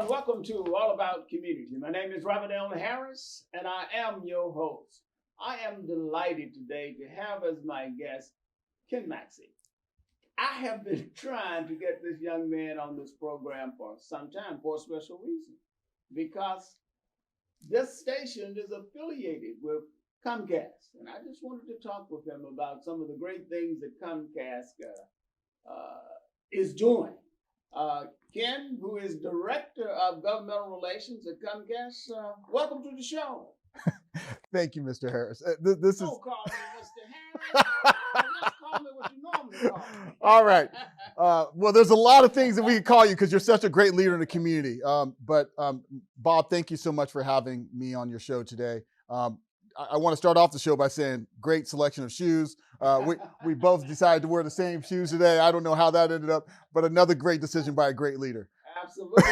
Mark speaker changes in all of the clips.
Speaker 1: everyone. Welcome to All About Community. My name is Robert L. Harris, and I am your host. I am delighted today to have as my guest Ken Maxey. I have been trying to get this young man on this program for some time for a special reason, because this station is affiliated with Comcast, and I just wanted to talk with him about some of the great things that Comcast is doing. Ken, who is Director of Governmental Relations at Comcast, welcome to the show.
Speaker 2: Thank you, Mr. Harris. This is.
Speaker 1: Don't call me Mr. Harris. Just call me what you normally call me.
Speaker 2: All right. Well, there's a lot of things that we can call you because you're such a great leader in the community. But Bob, thank you so much for having me on your show today. I want to start off the show by saying great selection of shoes. We both decided to wear the same shoes today. I don't know how that ended up, but another great decision by a great leader.
Speaker 1: Absolutely.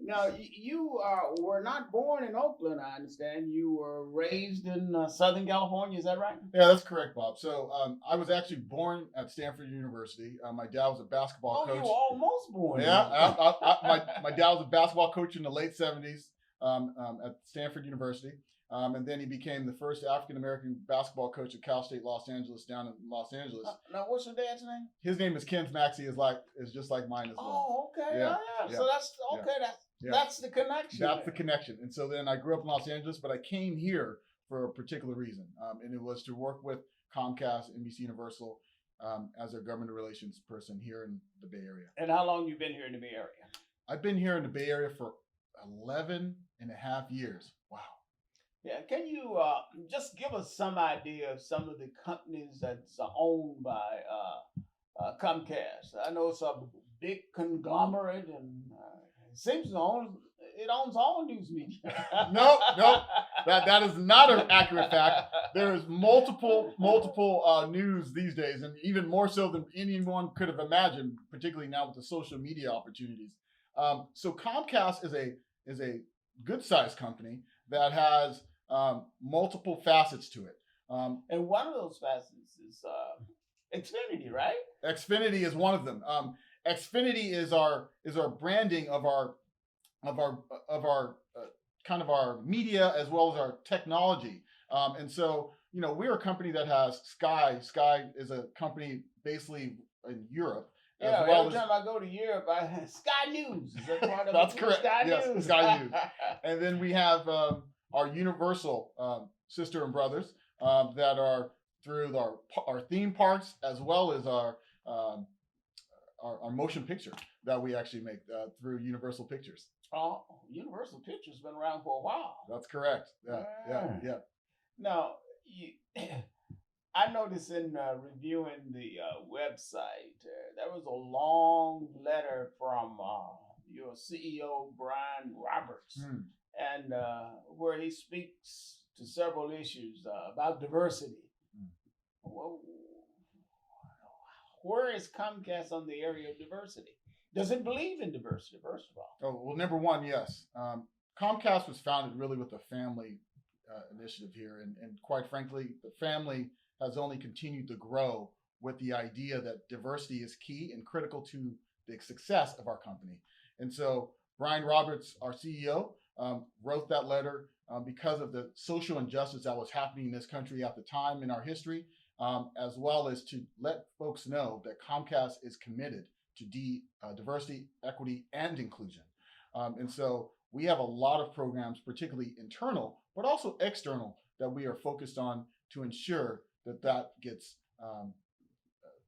Speaker 1: Now, you were not born in Oakland, I understand. You were raised in Southern California, is that right?
Speaker 2: Yeah, that's correct, Bob. So I was actually born at Stanford University. My dad was a basketball coach.
Speaker 1: You were almost born.
Speaker 2: Yeah, my dad was a basketball coach in the late 70s. At Stanford University, and then he became the first African-American basketball coach at Cal State Los Angeles down in Los Angeles.
Speaker 1: Now, what's your dad's name?
Speaker 2: His name is Ken Maxey, is just like mine as well.
Speaker 1: Oh, okay.
Speaker 2: Yeah.
Speaker 1: So that's okay. That's the connection.
Speaker 2: That's the connection. And so then I grew up in Los Angeles, but I came here for a particular reason, and it was to work with Comcast, NBC Universal, as their government relations person here in the Bay Area.
Speaker 1: And how long you been here in the Bay Area?
Speaker 2: I've been here in the Bay Area for 11 and a half years. Wow.
Speaker 1: Yeah. Can you just give us some idea of some of the companies that's owned by Comcast? I know it's a big conglomerate, and it seems it owns all news media.
Speaker 2: No, that is not an accurate fact. There's multiple news these days, and even more so than anyone could have imagined, particularly now with the social media opportunities. So Comcast is a good-sized company that has multiple facets to it.
Speaker 1: And one of those facets is Xfinity, right?
Speaker 2: Xfinity is one of them. Xfinity is our branding of our kind of our media as well as our technology. And so, we're a company that has Sky. Sky is a company basically in Europe.
Speaker 1: Yeah, every time I go to Europe, I have Sky News. Is that part of
Speaker 2: That's
Speaker 1: it?
Speaker 2: correct.
Speaker 1: Sky
Speaker 2: yes,
Speaker 1: News.
Speaker 2: Sky News. And then we have our Universal sister and brothers that are through our theme parks as well as our motion picture that we actually make through Universal Pictures.
Speaker 1: Oh, Universal Pictures been around for a while.
Speaker 2: That's correct. Yeah.
Speaker 1: Now, I noticed in reviewing the website, there was a long letter from your CEO, Brian Roberts, and where he speaks to several issues about diversity. Well, where is Comcast on the area of diversity? Does it believe in diversity, first of all?
Speaker 2: Oh, well, number one, yes. Comcast was founded really with a family initiative here, and quite frankly, the family has only continued to grow with the idea that diversity is key and critical to the success of our company. And so Brian Roberts, our CEO, wrote that letter because of the social injustice that was happening in this country at the time in our history, as well as to let folks know that Comcast is committed to diversity, equity, and inclusion. And so we have a lot of programs, particularly internal, but also external, that we are focused on to ensure that gets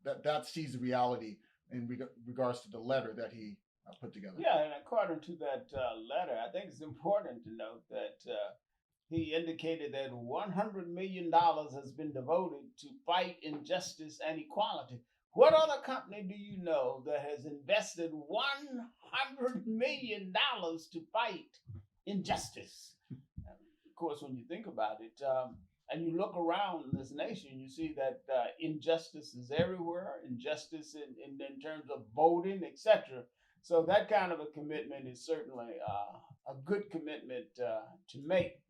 Speaker 2: that sees the reality in regards to the letter that he put together.
Speaker 1: Yeah, and according to that letter, I think it's important to note that he indicated that $100 million has been devoted to fight injustice and equality. What other company do you know that has invested $100 million to fight injustice? Of course, when you think about it, and you look around this nation, you see that injustice is everywhere, injustice in terms of voting, etc. So that kind of a commitment is certainly a good commitment to make.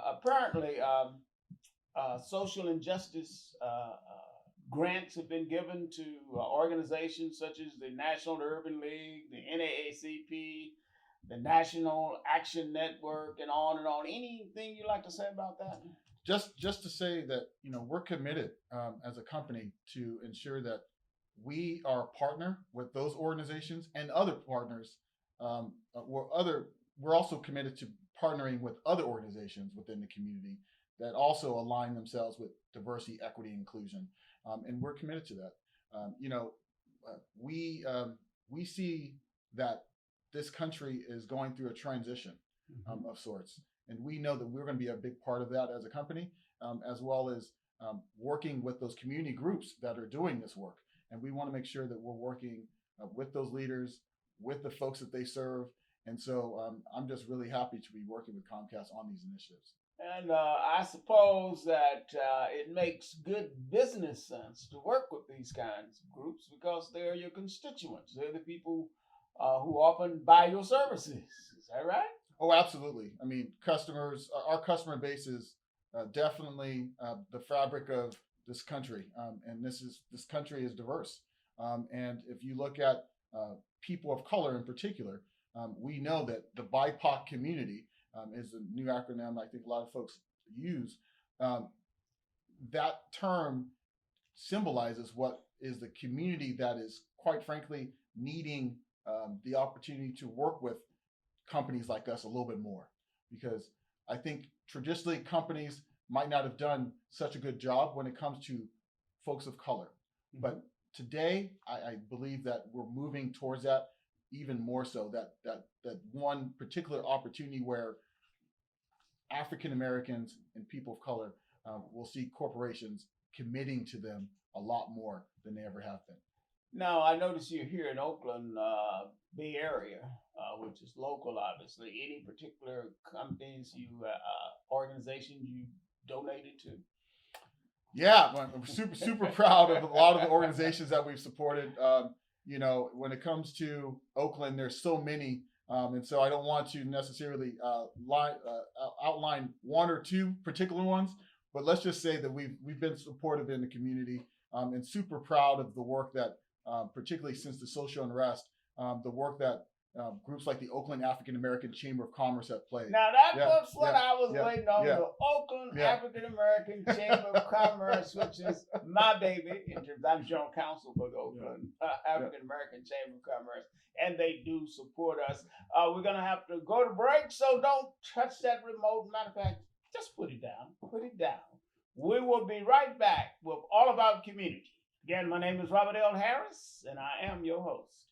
Speaker 1: Apparently, social injustice grants have been given to organizations such as the National Urban League, the NAACP, the National Action Network, and on and on. Anything you'd like to say about that?
Speaker 2: Just to say that we're committed as a company to ensure that we are a partner with those organizations and other partners. We're also committed to partnering with other organizations within the community that also align themselves with diversity, equity, inclusion, and we're committed to that. We see that this country is going through a transition of sorts, and we know that we're going to be a big part of that as a company, as well as working with those community groups that are doing this work. And we want to make sure that we're working with those leaders, with the folks that they serve. And so I'm just really happy to be working with Comcast on these initiatives.
Speaker 1: And I suppose that it makes good business sense to work with these kinds of groups because they're your constituents. They're the people who often buy your services. Is that right?
Speaker 2: Oh, absolutely. I mean, our customer base is definitely the fabric of this country, and this country is diverse. And if you look at people of color in particular, we know that the BIPOC community is a new acronym I think a lot of folks use. That term symbolizes what is the community that is, quite frankly, needing the opportunity to work with companies like us a little bit more, because I think traditionally companies might not have done such a good job when it comes to folks of color. Mm-hmm. But today, I believe that we're moving towards that even more so, that one particular opportunity where African Americans and people of color will see corporations committing to them a lot more than they ever have been.
Speaker 1: Now, I notice you're here in Oakland, Bay Area, which is local, obviously. Any particular companies, organizations you donated to?
Speaker 2: Yeah, I'm super proud of a lot of the organizations that we've supported. When it comes to Oakland, there's so many, and so I don't want to necessarily outline one or two particular ones, but let's just say that we've been supportive in the community, and super proud of the work that, particularly since the social unrest, the work that groups like the Oakland African American Chamber of Commerce have played.
Speaker 1: Now was what I was waiting on, the Oakland African American Chamber of Commerce, which is my baby. I'm general counsel for the Oakland African American Chamber of Commerce, and they do support us. We're going to have to go to break, so don't touch that remote. Matter of fact, just put it down. Put it down. We will be right back with All About Community. Again, my name is Robert L. Harris, and I am your host.